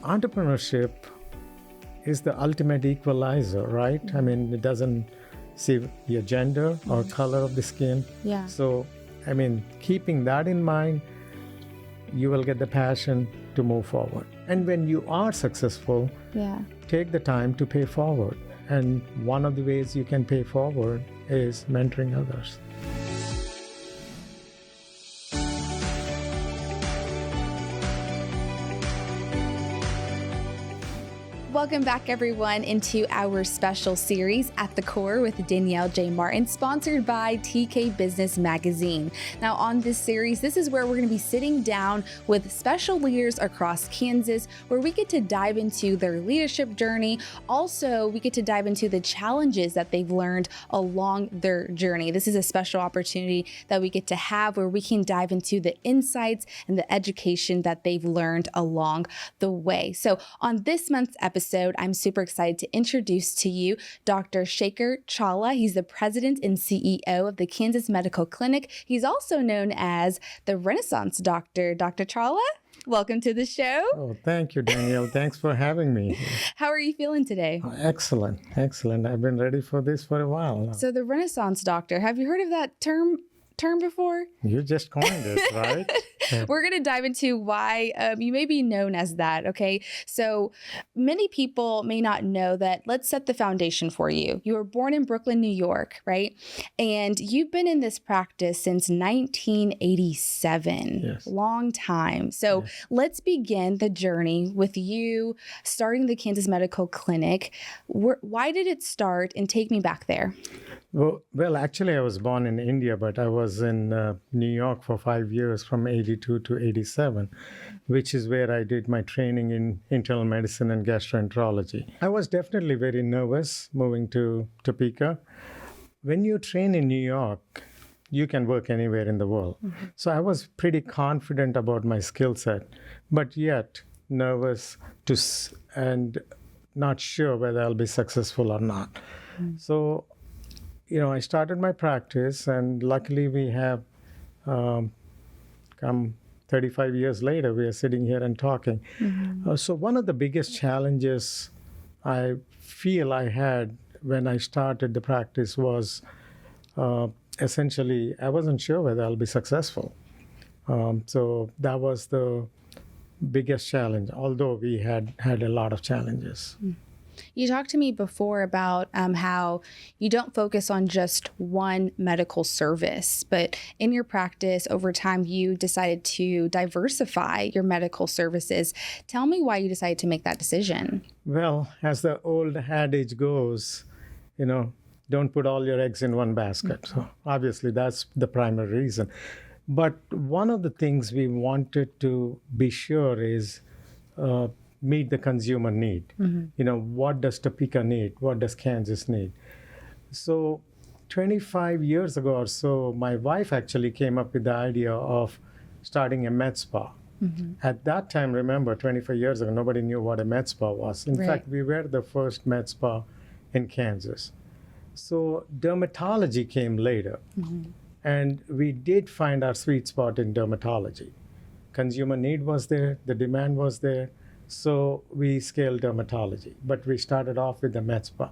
entrepreneurship is the ultimate equalizer, right? I mean, it doesn't see your gender or color of the skin. Yeah. So, I mean, keeping that in mind, you will get the passion to move forward. And when you are successful, take the time to pay forward. And one of the ways you can pay forward is mentoring others. Welcome back, everyone, into our special series, At the Core with Danielle J. Martin, sponsored by TK Business Magazine. Now, on this series, this is where we're going to be sitting down with special leaders across Kansas, where we get to dive into their leadership journey. Also, we get to dive into the challenges that they've learned along their journey. This is a special opportunity that we get to have where we can dive into the insights and the education that they've learned along the way. So on this month's episode, I'm super excited to introduce to you Dr. Shekhar Challa. He's the president and CEO of the Kansas Medical Clinic. He's also known as the Renaissance Doctor. Dr. Challa, welcome to the show. Oh, thank you, Danielle. Thanks for having me. How are you feeling today? Oh, excellent. I've been ready for this for a while now. So the Renaissance Doctor, have you heard of that term before? You just coined it, right? We're going to dive into why you may be known as that, okay? So many people may not know that. Let's set the foundation for you. You were born in Brooklyn, New York, right? And you've been in this practice since 1987. Yes. Long time. So let's begin the journey with you starting the Kansas Medical Clinic. Why did it start? And take me back there. Well, actually, I was born in India, but I was in New York for 5 years, from 82 to 87, which is where I did my training in internal medicine and gastroenterology. I was definitely very nervous moving to Topeka. When you train in New York, you can work anywhere in the world. Mm-hmm. So I was pretty confident about my skill set, but yet nervous and not sure whether I'll be successful or not. Mm-hmm. So I started my practice, and luckily we have come 35 years later, we are sitting here and talking. Mm-hmm. So one of the biggest challenges I feel I had when I started the practice was essentially I wasn't sure whether I'll be successful. So that was the biggest challenge, although we had a lot of challenges. Mm. You talked to me before about how you don't focus on just one medical service, but in your practice over time, you decided to diversify your medical services. Tell me why you decided to make that decision. Well, as the old adage goes, don't put all your eggs in one basket. Mm-hmm. So obviously, that's the primary reason. But one of the things we wanted to be sure is meet the consumer need. Mm-hmm. What does Topeka need? What does Kansas need? So 25 years ago or so, my wife actually came up with the idea of starting a med spa. Mm-hmm. At that time, remember, 25 years ago, nobody knew what a med spa was. In fact, we were the first med spa in Kansas. So dermatology came later. Mm-hmm. And we did find our sweet spot in dermatology. Consumer need was there, the demand was there. So we scaled dermatology, but we started off with the med spa.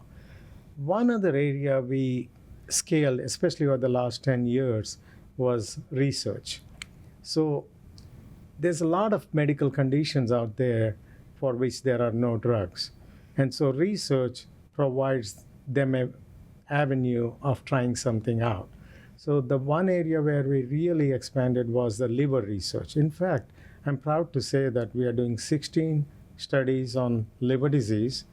One other area we scaled, especially over the last 10 years, was research. So there's a lot of medical conditions out there for which there are no drugs. And so research provides them an avenue of trying something out. So the one area where we really expanded was the liver research. In fact, I'm proud to say that we are doing 16 studies on liver disease,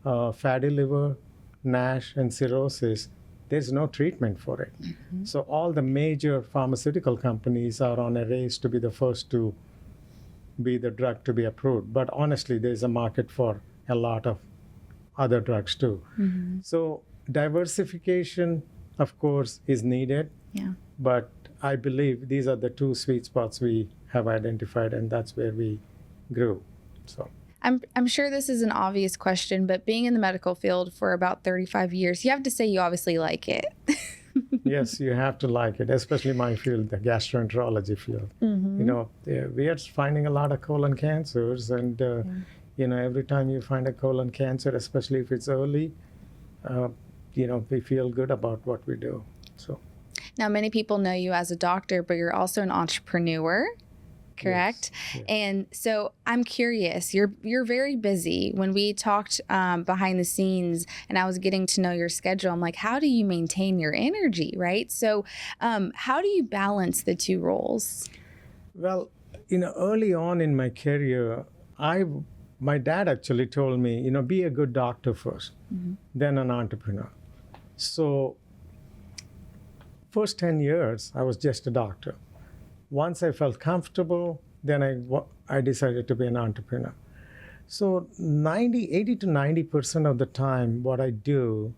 fatty liver, NASH, and cirrhosis. There's no treatment for it. Mm-hmm. So all the major pharmaceutical companies are on a race to be the first to be the drug to be approved. But honestly, there's a market for a lot of other drugs too. Mm-hmm. So diversification, of course, is needed. Yeah. But I believe these are the two sweet spots we have identified, and that's where we grew. So I'm sure this is an obvious question, but being in the medical field for about 35 years, you have to say you obviously like it. Yes, you have to like it, especially my field, the gastroenterology field. Mm-hmm. We are finding a lot of colon cancers, and Every time you find a colon cancer, especially if it's early, we feel good about what we do. So now, many people know you as a doctor, but you're also an entrepreneur, correct? Yes. And so I'm curious, you're very busy. When we talked behind the scenes and I was getting to know your schedule, I'm like, how do you maintain your energy, right? So how do you balance the two roles? Well, early on in my career, my dad actually told me, be a good doctor first, then an entrepreneur. So first 10 years, I was just a doctor. Once I felt comfortable, then I decided to be an entrepreneur. So 80 to 90% of the time, what I do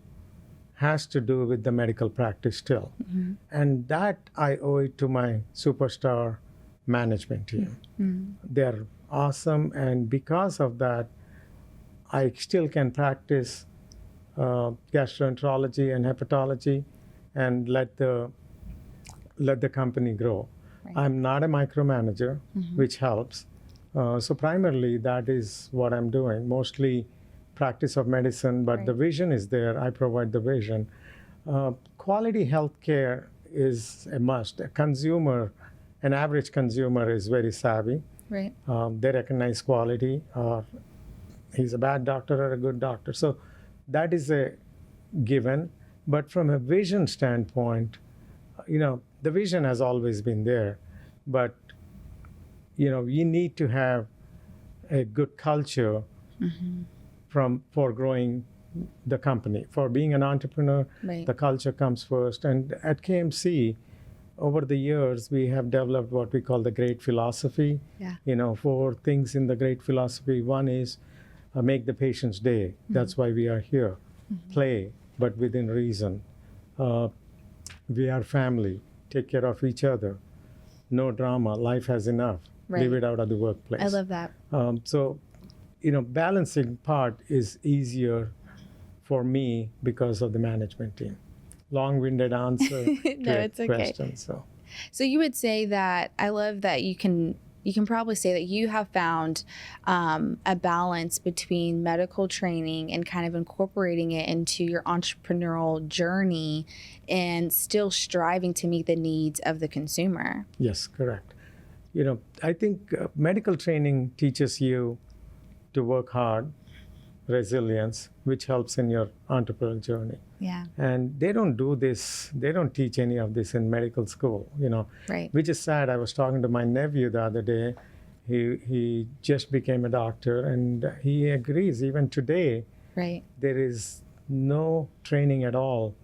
has to do with the medical practice still. And that I owe it to my superstar management team. They're awesome. And because of that, I still can practice gastroenterology and hepatology and let the company grow. Right. I'm not a micromanager, which helps. So primarily that is what I'm doing, mostly practice of medicine, but the vision is there. I provide the vision. Quality healthcare is a must. An average consumer is very savvy. Right. They recognize quality. He's a bad doctor or a good doctor. So that is a given. But from a vision standpoint, the vision has always been there. But, you need to have a good culture for growing the company. For being an entrepreneur, the culture comes first. And at KMC, over the years, we have developed what we call the great philosophy. Yeah. 4 things in the great philosophy. One is make the patient's day. That's why we are here. Play, but within reason. We are family. Take care of each other. No drama. Life has enough. Leave it out of the workplace. I love that. So, balancing part is easier for me because of the management team. Long-winded answer No, to it's a okay. question. So you would say that, I love that you can probably say that you have found a balance between medical training and kind of incorporating it into your entrepreneurial journey and still striving to meet the needs of the consumer. Yes, correct. I think medical training teaches you to work hard, resilience, which helps in your entrepreneurial journey. Yeah. And they don't do this, they don't teach any of this in medical school, Right. Which is sad. I was talking to my nephew the other day. He just became a doctor, and he agrees even today, there is no training at all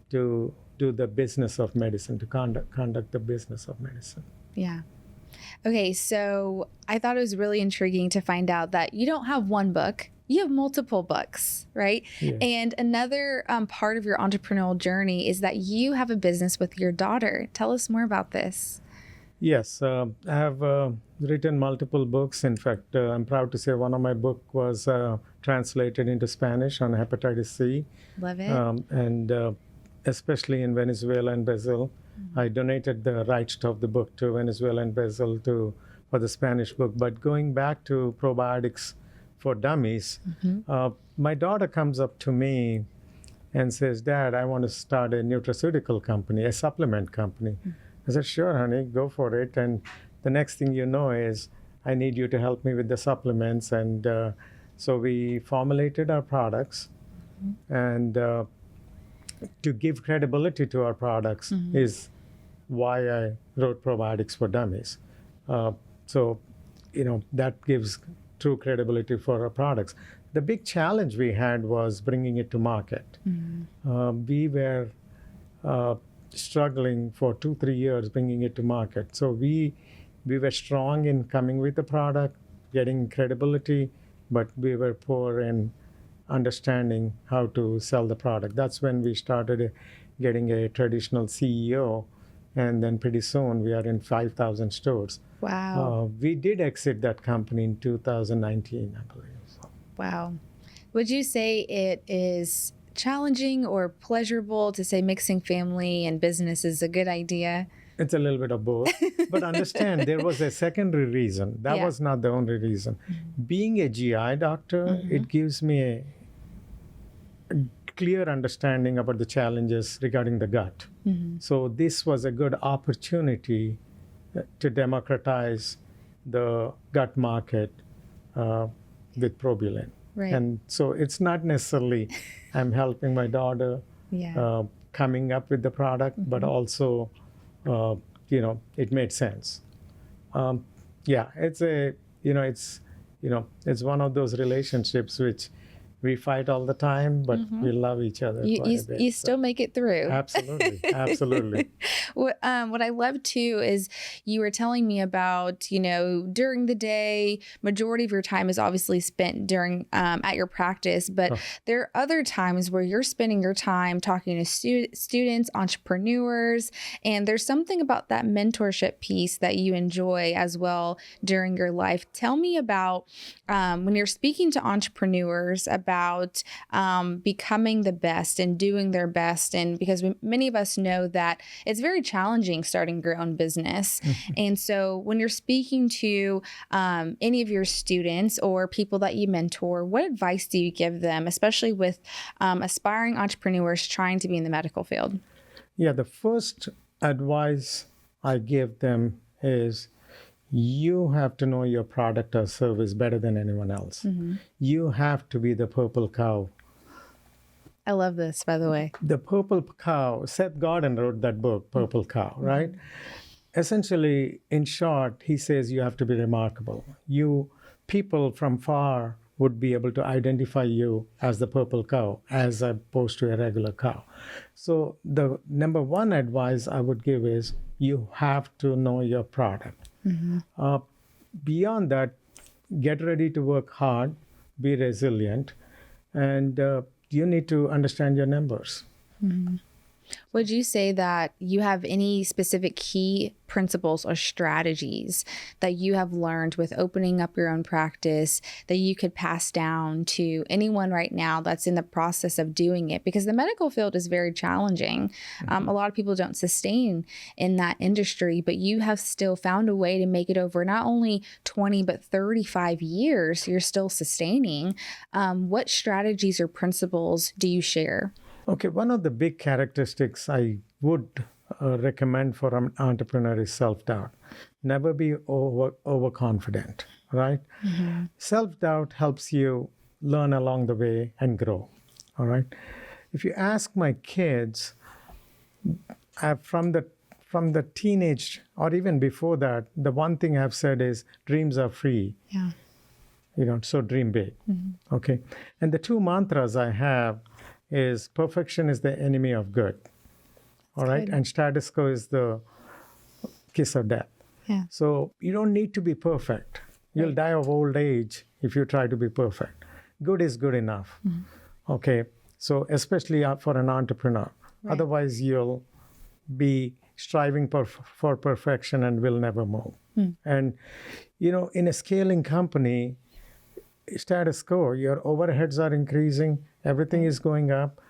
to do the business of medicine, to conduct the business of medicine. Yeah. Okay, so I thought it was really intriguing to find out that you don't have one book. You have multiple books, right? Yes. And another part of your entrepreneurial journey is that you have a business with your daughter. Tell us more about this. Yes, I have written multiple books. In fact, I'm proud to say one of my book was translated into Spanish on hepatitis C. Love it. And especially in Venezuela and Brazil. I donated the rights of the book to Venezuela and Brazil for the Spanish book. But going back to probiotics for dummies, my daughter comes up to me and says, "Dad, I want to start a nutraceutical company, a supplement company." I said, "Sure, honey, go for it." And the next thing you know is, I need you to help me with the supplements. And so we formulated our products. And to give credibility to our products is why I wrote Probiotics for Dummies. So, that gives true credibility for our products. The big challenge we had was bringing it to market. We were struggling for 2-3 years bringing it to market. So we were strong in coming with the product, getting credibility, but we were poor in understanding how to sell the product. That's when we started getting a traditional CEO, and then pretty soon we are in 5,000 stores. Wow. We did exit that company in 2019, I believe. So. Wow. Would you say it is challenging or pleasurable to say mixing family and business is a good idea? It's a little bit of both. But understand, there was a secondary reason. That Yeah. was not the only reason. Being a GI doctor, it gives me a clear understanding about the challenges regarding the gut. So this was a good opportunity to democratize the gut market with Probulin. Right. And so it's not necessarily I'm helping my daughter Yeah. coming up with the product, but also, it made sense. It's it's one of those relationships which we fight all the time, but we love each other quite a bit. You still make it through. Absolutely, absolutely. What I love too is you were telling me about, during the day, majority of your time is obviously spent during at your practice, but there are other times where you're spending your time talking to students, entrepreneurs, and there's something about that mentorship piece that you enjoy as well during your life. Tell me about when you're speaking to entrepreneurs about becoming the best and doing their best, and because many of us know that it's very challenging starting your own business. And so when you're speaking to any of your students or people that you mentor, what advice do you give them, especially with aspiring entrepreneurs trying to be in the medical field? Yeah, the first advice I give them is you have to know your product or service better than anyone else. You have to be the purple cow. I love this, by the way. The purple cow, Seth Godin wrote that book, Purple Cow, right? Essentially, in short, he says you have to be remarkable. People from far would be able to identify you as the purple cow as opposed to a regular cow. So the number one advice I would give is you have to know your product. Beyond that, get ready to work hard, be resilient, and you need to understand your numbers. Would you say that you have any specific key principles or strategies that you have learned with opening up your own practice that you could pass down to anyone right now that's in the process of doing it? Because the medical field is very challenging. A lot of people don't sustain in that industry, but you have still found a way to make it over not only 20, but 35 years. You're still sustaining. What strategies or principles do you share? Okay, one of the big characteristics I would recommend for an entrepreneur is self-doubt. Never be overconfident, right? Self-doubt helps you learn along the way and grow, all right? If you ask my kids, from the teenage or even before that, the one thing I've said is dreams are free. Yeah. So dream big, okay? And the two mantras I have is perfection is the enemy of good. All right. good. And status quo is the kiss of death. Yeah. So you don't need to be perfect. You'll die of old age if you try to be perfect. Good is good enough. Okay. So especially for an entrepreneur. Right. Otherwise, you'll be striving for perfection and will never move. And, in a scaling company, status quo, your overheads are increasing, everything is going up.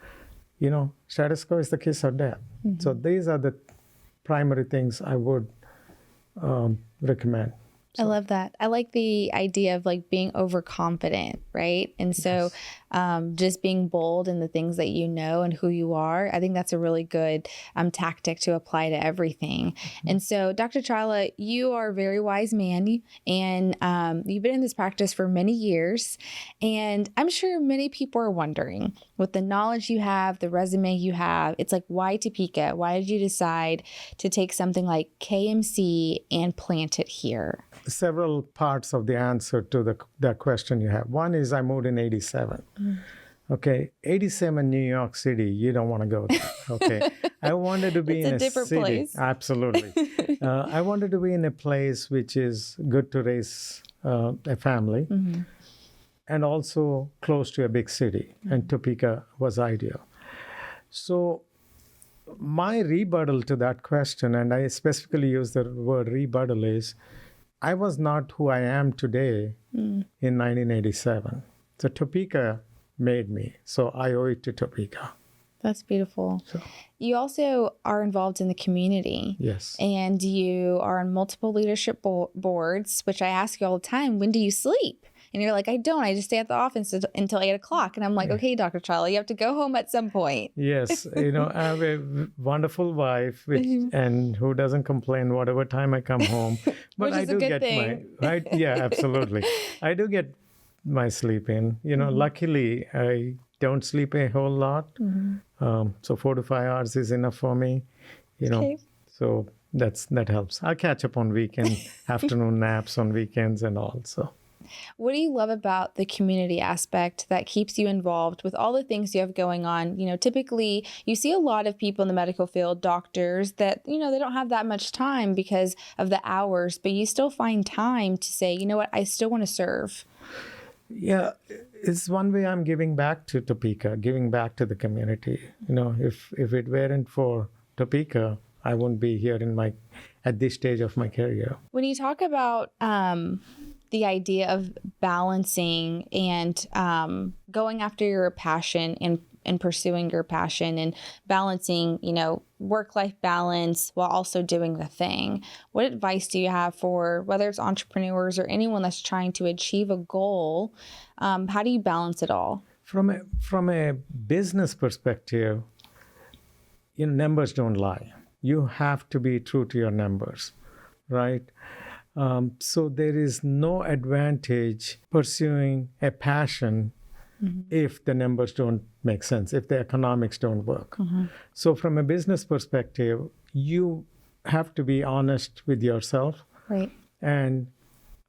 Status quo is the kiss of death. So these are the primary things I would recommend. I love that. I like the idea of being overconfident, right? And so just being bold in the things that you know and who you are. I think that's a really good tactic to apply to everything. And so, Dr. Challa, you are a very wise man, and you've been in this practice for many years. And I'm sure many people are wondering, with the knowledge you have, the resume you have, it's why Topeka? Why did you decide to take something like KMC and plant it here? Several parts of the answer to that question you have. One is I moved in 87. Okay, 87 New York City, you don't want to go there. Okay, I wanted to be It's in a different city. place. Absolutely. I wanted to be in a place which is good to raise a family and also close to a big city. And Topeka was ideal. So my rebuttal to that question, and I specifically use the word rebuttal, is I was not who I am today in 1987. So Topeka made me. So I owe it to Topeka. That's beautiful. So, You also are involved in the community. yes. And you are on multiple leadership boards, which I ask you all the time, when do you sleep? And you're like, I don't. I just stay at the office until 8 o'clock. And I'm like, okay, Dr. Challa, you have to go home at some point. Yes, I have a wonderful wife, and who doesn't complain whatever time I come home. But Which I is a do good get thing. yeah, absolutely. I do get my sleep in. Luckily, I don't sleep a whole lot. So 4 to 5 hours is enough for me. Okay. So that helps. I catch up on weekend afternoon naps on weekends and all. So. What do you love about the community aspect that keeps you involved with all the things you have going on? Typically you see a lot of people in the medical field, doctors that, they don't have that much time because of the hours, but you still find time to say, you know what, I still want to serve. Yeah, it's one way I'm giving back to Topeka, giving back to the community. If it weren't for Topeka, I wouldn't be here at this stage of my career. When you talk about the idea of balancing and going after your passion and pursuing your passion and balancing, work-life balance while also doing the thing, what advice do you have for whether it's entrepreneurs or anyone that's trying to achieve a goal? How do you balance it all? From a business perspective, numbers don't lie. You have to be true to your numbers, right? So there is no advantage pursuing a passion if the numbers don't make sense, if the economics don't work. So from a business perspective, you have to be honest with yourself. Right. And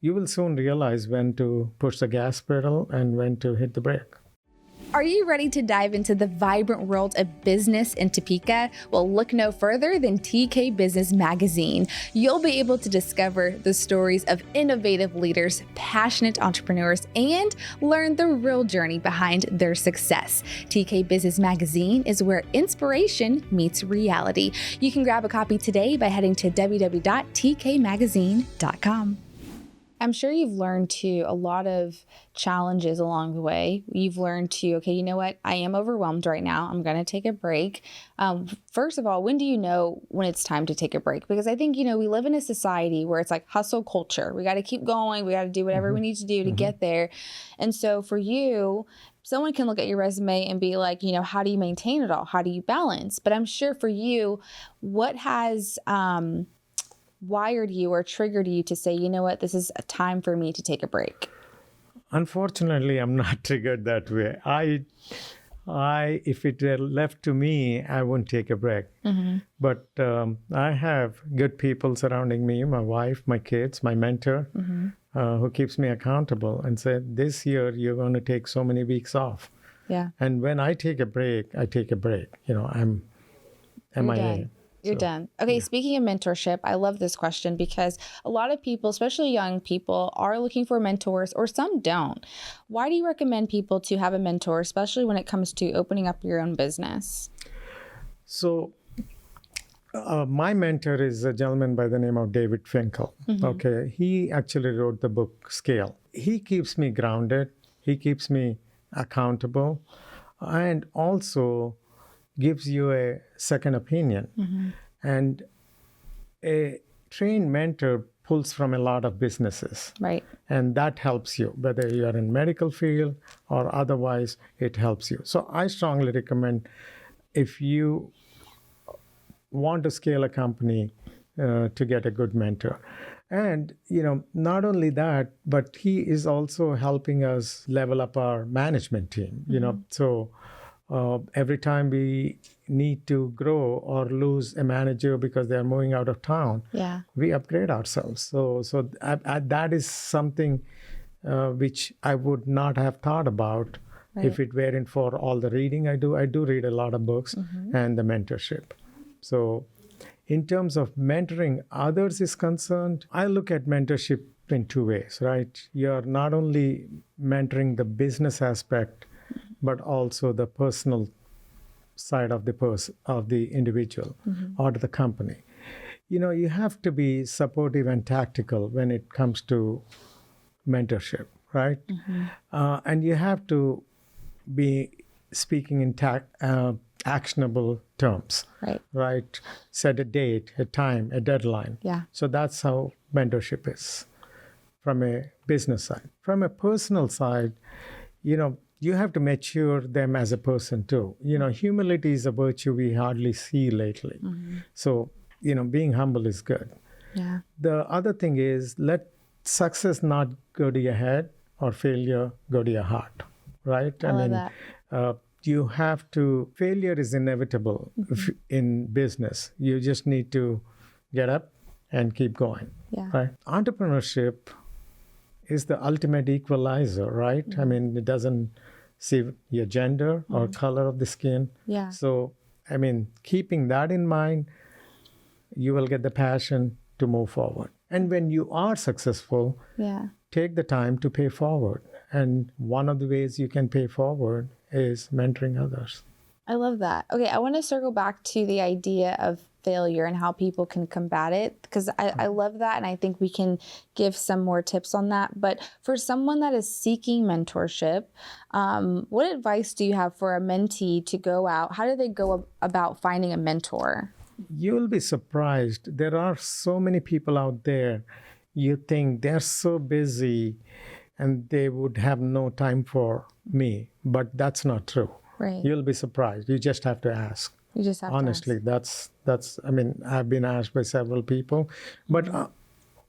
you will soon realize when to push the gas pedal and when to hit the brake. Are you ready to dive into the vibrant world of business in Topeka? Well, look no further than TK Business Magazine. You'll be able to discover the stories of innovative leaders, passionate entrepreneurs, and learn the real journey behind their success. TK Business Magazine is where inspiration meets reality. You can grab a copy today by heading to www.tkmagazine.com. I'm sure you've learned to a lot of challenges along the way. You've learned to, okay, you know what? I am overwhelmed right now. I'm going to take a break. First of all, when do you know when it's time to take a break? Because I think, we live in a society where it's like hustle culture. We got to keep going. We got to do whatever we need to do to get there. And so for you, someone can look at your resume and be like, how do you maintain it all? How do you balance? But I'm sure for you, what has wired you or triggered you to say, you know what, this is a time for me to take a break? Unfortunately, I'm not triggered that way. I if it were left to me, I wouldn't take a break. But I have good people surrounding me, my wife, my kids, my mentor, who keeps me accountable and said, this year you're going to take so many weeks off. Yeah. And when I take a break, I take a break. I'm MIA. You're done. Okay, Speaking of mentorship, I love this question because a lot of people, especially young people, are looking for mentors or some don't. Why do you recommend people to have a mentor, especially when it comes to opening up your own business? So my mentor is a gentleman by the name of David Finkel. Okay, he actually wrote the book Scale. He keeps me grounded. He keeps me accountable and also gives you a second opinion. And a trained mentor pulls from a lot of businesses. Right. And that helps you, whether you are in medical field or otherwise, it helps you. So I strongly recommend if you want to scale a company to get a good mentor. And, not only that, but he is also helping us level up our management team, so every time we need to grow or lose a manager because they are moving out of town, we upgrade ourselves. So that is something which I would not have thought about if it weren't for all the reading I do. I do read a lot of books and the mentorship. So in terms of mentoring others is concerned, I look at mentorship in two ways, right? You're not only mentoring the business aspect, but also the personal side of the individual or the company. You have to be supportive and tactical when it comes to mentorship, right? And you have to be speaking in actionable terms, Right. right? Set a date, a time, a deadline. Yeah. So that's how mentorship is from a business side. From a personal side, you have to mature them as a person too. Humility is a virtue we hardly see lately. So, being humble is good. Yeah. The other thing is, let success not go to your head or failure go to your heart, right? I love that. You have to, failure is inevitable in business. You just need to get up and keep going, Yeah. right? Entrepreneurship is the ultimate equalizer, right? It doesn't see your gender or color of the skin. Yeah. So, keeping that in mind, you will get the passion to move forward. And when you are successful, Yeah. take the time to pay forward. And one of the ways you can pay forward is mentoring others. I love that. Okay, I want to circle back to the idea of failure and how people can combat it, because I love that, and I think we can give some more tips on that. But for someone that is seeking mentorship, what advice do you have for a mentee to go out? How do they go about finding a mentor? You'll be surprised. There are so many people out there. You think they're so busy and they would have no time for me, but that's not true. Right. You'll be surprised. You just have to ask. You just have Honestly, to ask. that's. I've been asked by several people, but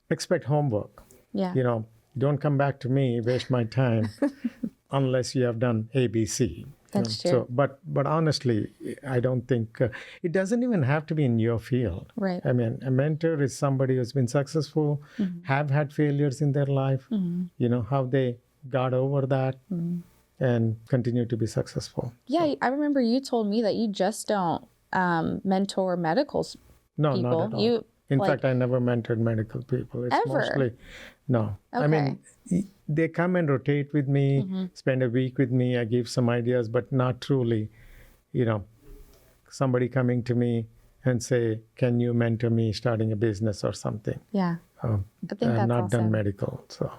expect homework. Yeah. Don't come back to me, waste my time, unless you have done ABC. That's true. So, but honestly, I don't think it doesn't even have to be in your field. Right. A mentor is somebody who's been successful, have had failures in their life. How they got over that. And continue to be successful. Yeah, so. I remember you told me that you just don't mentor medical people. No, not at all. In fact, I never mentored medical people. It's ever? Mostly, no. Okay. They come and rotate with me, spend a week with me. I give some ideas, but not truly, somebody coming to me and say, can you mentor me starting a business or something? Yeah. I think that's not awesome. done medical, so.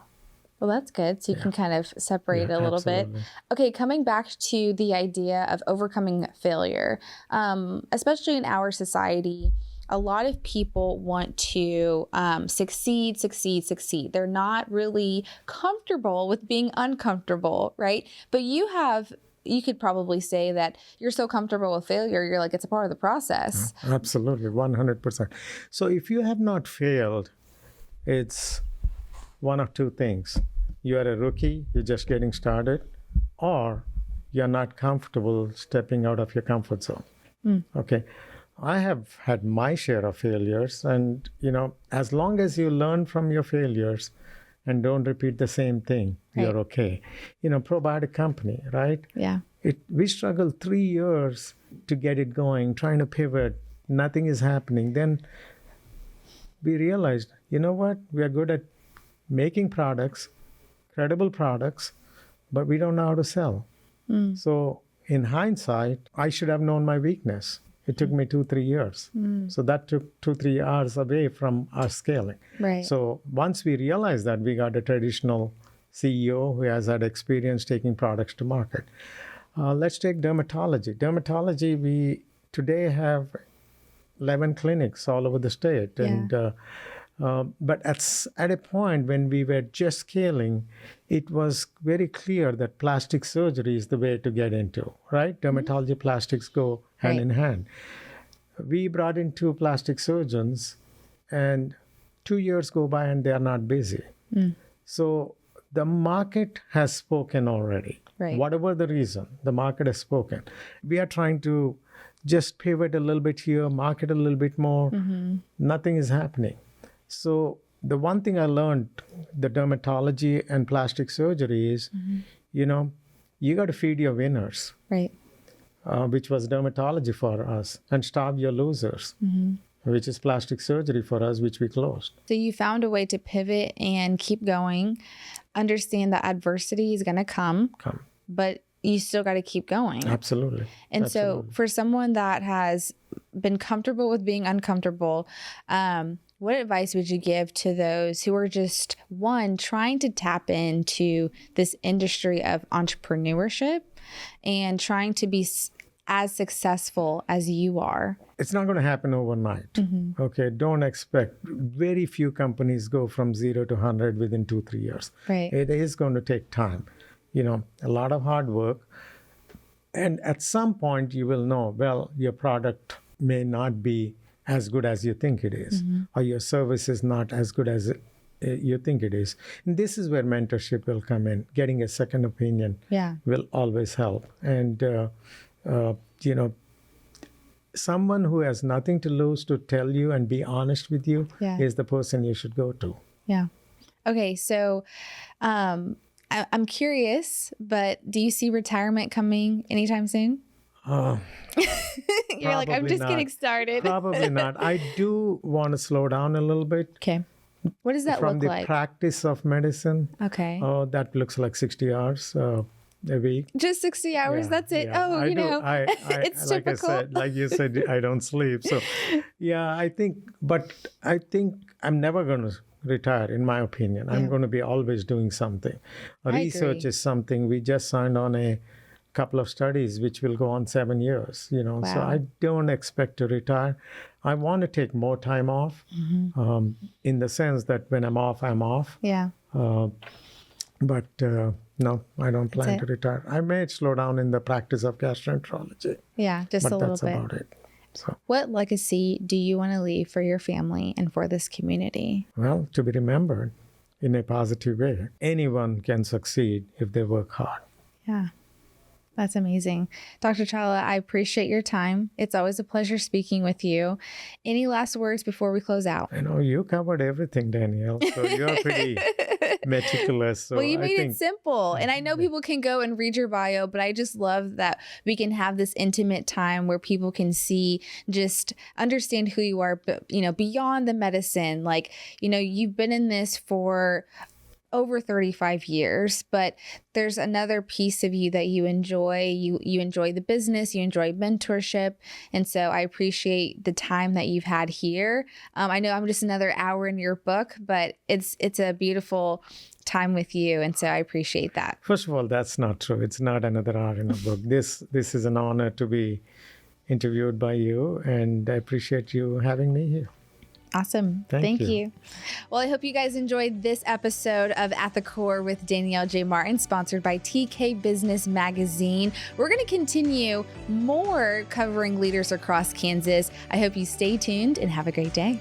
Well, that's good. So you can kind of separate a little absolutely. bit. Okay, coming back to the idea of overcoming failure, especially in our society, a lot of people want to succeed. They're not really comfortable with being uncomfortable, right? But you could probably say that you're so comfortable with failure, you're like, it's a part of the process. Absolutely, 100%. So if you have not failed, it's one of two things. You are a rookie, you're just getting started, or you're not comfortable stepping out of your comfort zone. Okay. I have had my share of failures, and as long as you learn from your failures and don't repeat the same thing, you're okay. Probiotic company, right? Yeah. We struggled 3 years to get it going, trying to pivot. Nothing is happening. Then we realized, what? We are good at making products, credible products, but we don't know how to sell. So in hindsight, I should have known my weakness. It took me 2-3 years. So that took 2-3 years away from our scaling. Right. So once we realized that, we got a traditional CEO who has had experience taking products to market. Let's take dermatology. Dermatology, we today have 11 clinics all over the state. Yeah. But at a point when we were just scaling, it was very clear that plastic surgery is the way to get into, right? Dermatology, plastics go hand in hand. We brought in 2 plastic surgeons, and 2 years go by and they are not busy. So the market has spoken already. Right. Whatever the reason, the market has spoken. We are trying to just pivot a little bit here, market a little bit more. Nothing is happening. So the one thing I learned, the dermatology and plastic surgery is, you got to feed your winners, Right. Which was dermatology for us, and starve your losers, which is plastic surgery for us, which we closed. So you found a way to pivot and keep going, understand that adversity is going to come, but you still got to keep going. Absolutely. And so for someone that has been comfortable with being uncomfortable, what advice would you give to those who are just, one, trying to tap into this industry of entrepreneurship and trying to be as successful as you are? It's not going to happen overnight. Okay, don't expect. Very few companies go from 0 to 100 within 2-3 years. Right. It is going to take time. A lot of hard work. And at some point, you will know, well, your product may not be as good as you think it is, or your service is not as good as you think it is. And this is where mentorship will come in. Getting a second opinion will always help. And, someone who has nothing to lose to tell you and be honest with you is the person you should go to. Yeah. Okay. So I'm curious, but do you see retirement coming anytime soon? You're like, I'm just getting started. Probably not. I do want to slow down a little bit. Okay. What does that from look the like? practice of medicine. Okay. Oh, that looks like 60 hours a week. Just 60 hours. That's it. Yeah. Oh, it's like typical. I said, like you said, I don't sleep. So, yeah, I think I'm never going to retire, in my opinion. I'm going to be always doing something. Research agree. is something. We just signed on a couple of studies which will go on 7 years. So I don't expect to retire. I want to take more time off, in the sense that when I'm off, I'm off. Yeah. But no, I don't plan to retire. I may slow down in the practice of gastroenterology. Yeah, just a little that's bit. about it. So, what legacy do you want to leave for your family and for this community? well, to be remembered in a positive way. Anyone can succeed if they work hard. Yeah. That's amazing. Dr. Challa, I appreciate your time. It's always a pleasure speaking with you. Any last words before we close out? You covered everything, Danielle. So you're pretty meticulous. So well, you made it simple. And I know people can go and read your bio, but I just love that we can have this intimate time where people can see, just understand who you are, but, beyond the medicine. Like, you've been in this for over 35 years, but there's another piece of you that you enjoy. You enjoy the business, you enjoy mentorship. And so I appreciate the time that you've had here. I know I'm just another hour in your book, but it's a beautiful time with you. And so I appreciate that. First of all, that's not true. It's not another hour in a book. This is an honor to be interviewed by you, and I appreciate you having me here. Awesome. Thank you. Well, I hope you guys enjoyed this episode of At the Core with Danielle J. Martin, sponsored by TK Business Magazine. We're going to continue more covering leaders across Kansas. I hope you stay tuned and have a great day.